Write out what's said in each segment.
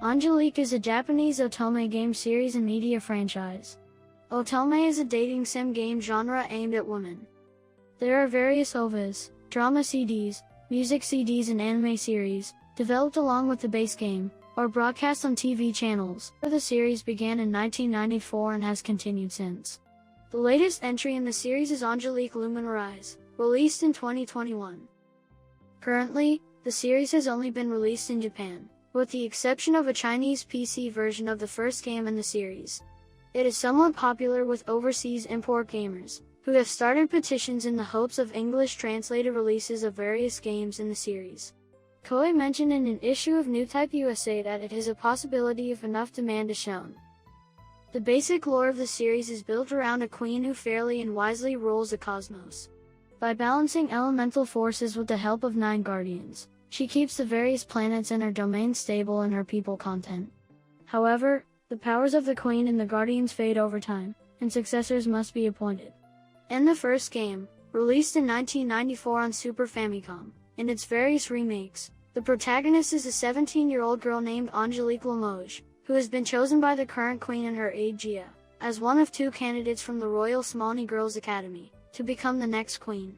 Angelique is a Japanese otome game series and media franchise. Otome is a dating sim game genre aimed at women. There are various OVAs, drama CDs, music CDs and anime series, developed along with the base game, or broadcast on TV channels. The series began in 1994 and has continued since. The latest entry in the series is Angelique Rise, released in 2021. Currently, the series has only been released in Japan, with the exception of a Chinese PC version of the first game in the series. It is somewhat popular with overseas import gamers, who have started petitions in the hopes of English translated releases of various games in the series. Koei mentioned in an issue of New Type USA that it is a possibility if enough demand is shown. The basic lore of the series is built around a queen who fairly and wisely rules the cosmos. By balancing elemental forces with the help of 9 guardians, she keeps the various planets in her domain stable and her people content. However, the powers of the Queen and the Guardians fade over time, and successors must be appointed. In the first game, released in 1994 on Super Famicom, and its various remakes, the protagonist is a 17-year-old girl named Angelique Limoges, who has been chosen by the current Queen and her aide Gia, as one of 2 candidates from the Royal Smallney Girls Academy, to become the next Queen.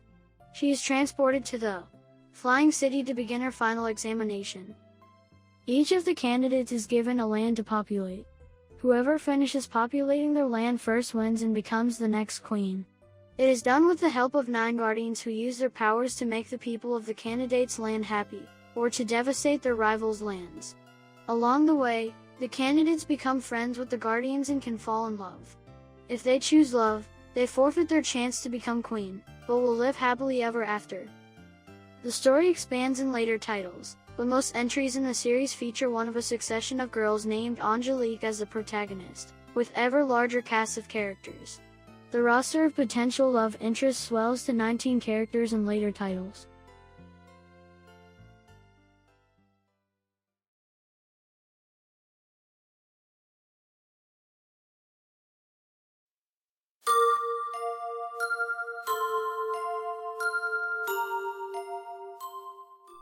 She is transported to the Flying City to begin her final examination. Each of the candidates is given a land to populate. Whoever finishes populating their land first wins and becomes the next queen. It is done with the help of 9 guardians who use their powers to make the people of the candidate's land happy, or to devastate their rivals' lands. Along the way, the candidates become friends with the guardians and can fall in love. If they choose love, they forfeit their chance to become queen, but will live happily ever after. The story expands in later titles, but most entries in the series feature one of a succession of girls named Angelique as the protagonist, with ever larger casts of characters. The roster of potential love interests swells to 19 characters in later titles.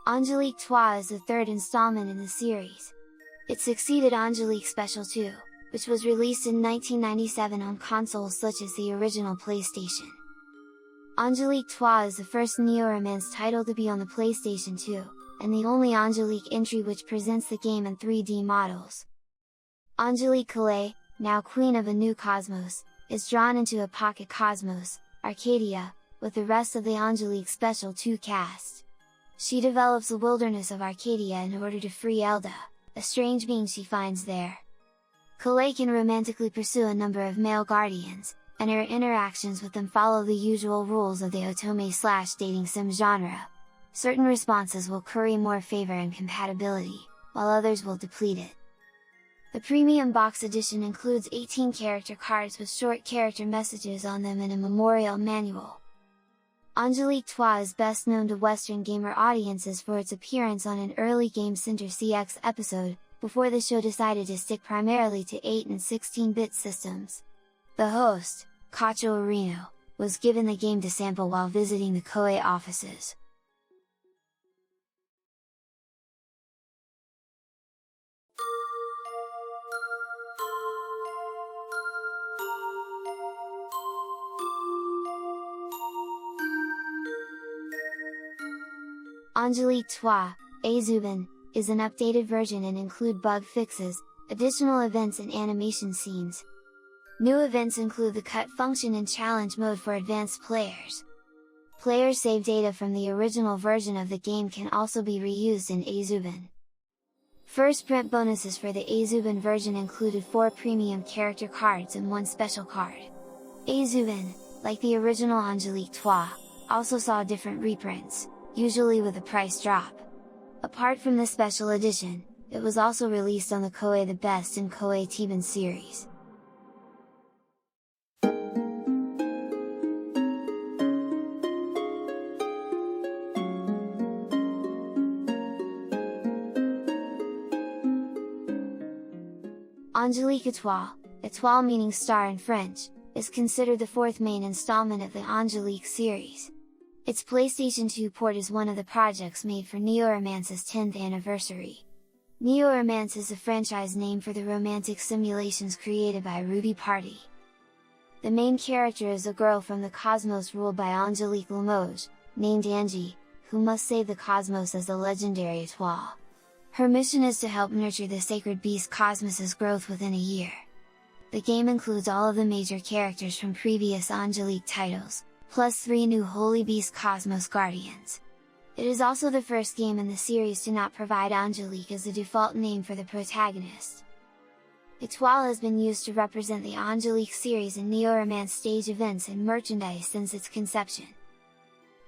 Angelique Trois is the 3rd installment in the series. It succeeded Angelique Special 2, which was released in 1997 on consoles such as the original PlayStation. Angelique Trois is the first neo-romance title to be on the PlayStation 2, and the only Angelique entry which presents the game in 3D models. Angelique Calais, now Queen of a New Cosmos, is drawn into a pocket cosmos, Arcadia, with the rest of the Angelique Special 2 cast. She develops the wilderness of Arcadia in order to free Elda, a strange being she finds there. Calais can romantically pursue a number of male guardians, and her interactions with them follow the usual rules of the otome/dating sim genre. Certain responses will curry more favor and compatibility, while others will deplete it. The premium box edition includes 18 character cards with short character messages on them and a memorial manual. Angelique Trois is best known to Western gamer audiences for its appearance on an early Game Center CX episode, before the show decided to stick primarily to 8 and 16-bit systems. The host, Kacho Arino, was given the game to sample while visiting the Koei offices. Angelique Trois, Aizouhen, is an updated version and include bug fixes, additional events and animation scenes. New events include the cut function and challenge mode for advanced players. Player save data from the original version of the game can also be reused in Aizouhen. First print bonuses for the Aizouhen version included 4 premium character cards and 1 special card. Aizouhen, like the original Angelique Trois, also saw different reprints, usually with a price drop. Apart from the special edition, it was also released on the Koei The Best and Koei Teiban series. Angelique Étoile meaning star in French, is considered the 4th main installment of the Angelique series. Its PlayStation 2 port is one of the projects made for Neo Romance's 10th anniversary. Neo-Romance is a franchise name for the romantic simulations created by Ruby Party. The main character is a girl from the cosmos ruled by Angelique Trois, named Angie, who must save the cosmos as the legendary étoile. Her mission is to help nurture the sacred beast Cosmos's growth within a year. The game includes all of the major characters from previous Angelique titles, plus 3 new Holy Beast Cosmos Guardians. It is also the first game in the series to not provide Angelique as the default name for the protagonist. Étoile has been used to represent the Angelique series in Neo-Romance stage events and merchandise since its conception.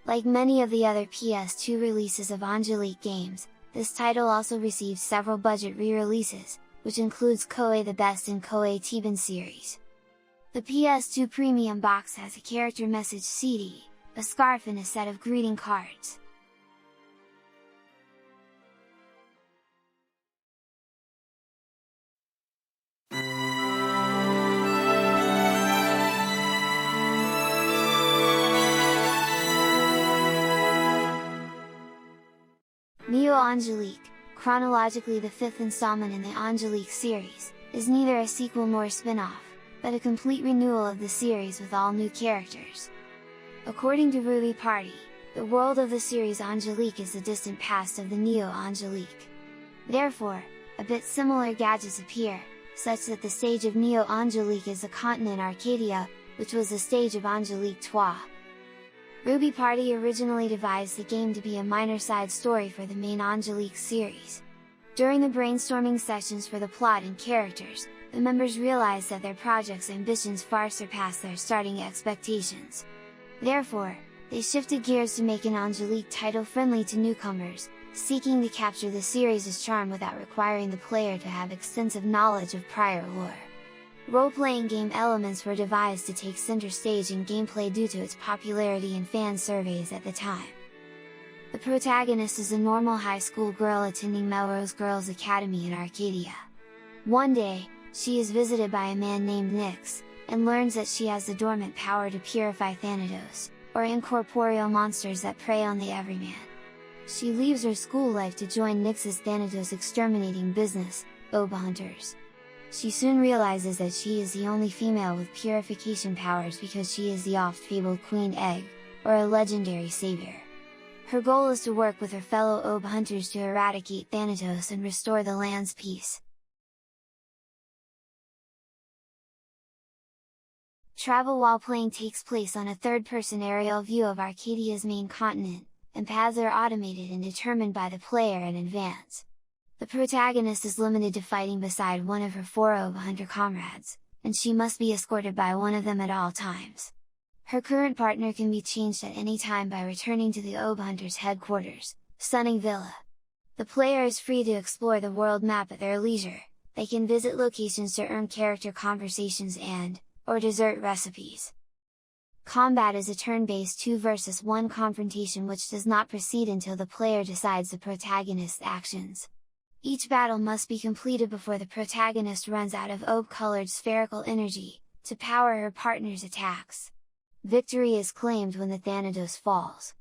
Like many of the other PS2 releases of Angelique games, this title also received several budget re-releases, which includes Koei the Best and Koei Tiban series. The PS2 Premium box has a character message CD, a scarf and a set of greeting cards. Neo Angelique, chronologically the 5th installment in the Angelique series, is neither a sequel nor a spin-off, but a complete renewal of the series with all new characters. According to Ruby Party, the world of the series Angelique is the distant past of the Neo Angelique. Therefore, a bit similar gadgets appear, such that the stage of Neo Angelique is the continent Arcadia, which was the stage of Angelique Trois. Ruby Party originally devised the game to be a minor side story for the main Angelique series. During the brainstorming sessions for the plot and characters, the members realized that their project's ambitions far surpassed their starting expectations. Therefore, they shifted gears to make an Angelique title friendly to newcomers, seeking to capture the series' charm without requiring the player to have extensive knowledge of prior lore. Role-playing game elements were devised to take center stage in gameplay due to its popularity in fan surveys at the time. The protagonist is a normal high school girl attending Melrose Girls Academy in Arcadia. One day, she is visited by a man named Nyx, and learns that she has the dormant power to purify Thanatos, or incorporeal monsters that prey on the everyman. She leaves her school life to join Nyx's Thanatos exterminating business, Hunters. She soon realizes that she is the only female with purification powers because she is the oft-fabled Queen Egg, or a legendary savior. Her goal is to work with her fellow Hunters to eradicate Thanatos and restore the land's peace. Travel while playing takes place on a third-person aerial view of Arcadia's main continent, and paths are automated and determined by the player in advance. The protagonist is limited to fighting beside one of her 4 Hunter comrades, and she must be escorted by one of them at all times. Her current partner can be changed at any time by returning to the Hunters' headquarters, Sunning Villa. The player is free to explore the world map at their leisure. They can visit locations to earn character conversations or dessert recipes. Combat is a turn-based 2 versus 1 confrontation which does not proceed until the player decides the protagonist's actions. Each battle must be completed before the protagonist runs out of colored spherical energy, to power her partner's attacks. Victory is claimed when the Thanatos falls.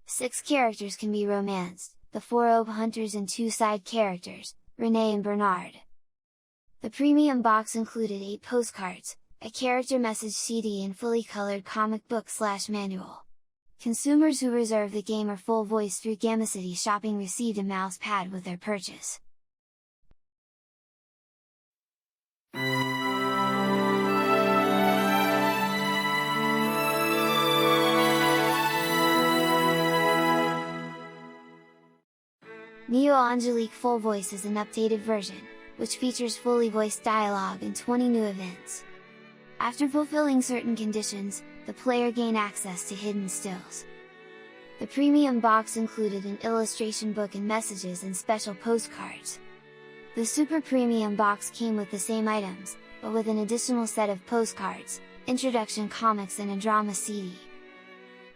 6 characters can be romanced, the 4 Hunters and 2 side characters, Renee and Bernard. The premium box included 8 postcards, a character message CD and fully colored comic book/manual. Consumers who reserve the game or full voice through Gamacity Shopping received a mouse pad with their purchase. Neo Angelique Full Voice is an updated version, which features fully voiced dialogue and 20 new events. After fulfilling certain conditions, the player gain access to hidden stills. The premium box included an illustration book and messages and special postcards. The super premium box came with the same items, but with an additional set of postcards, introduction comics and a drama CD.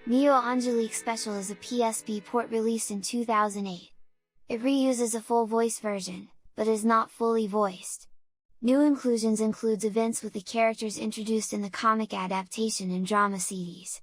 Neo Angelique Special is a PSP port released in 2008. It reuses a full voice version, but is not fully voiced. New inclusions includes events with the characters introduced in the comic adaptation and drama CDs.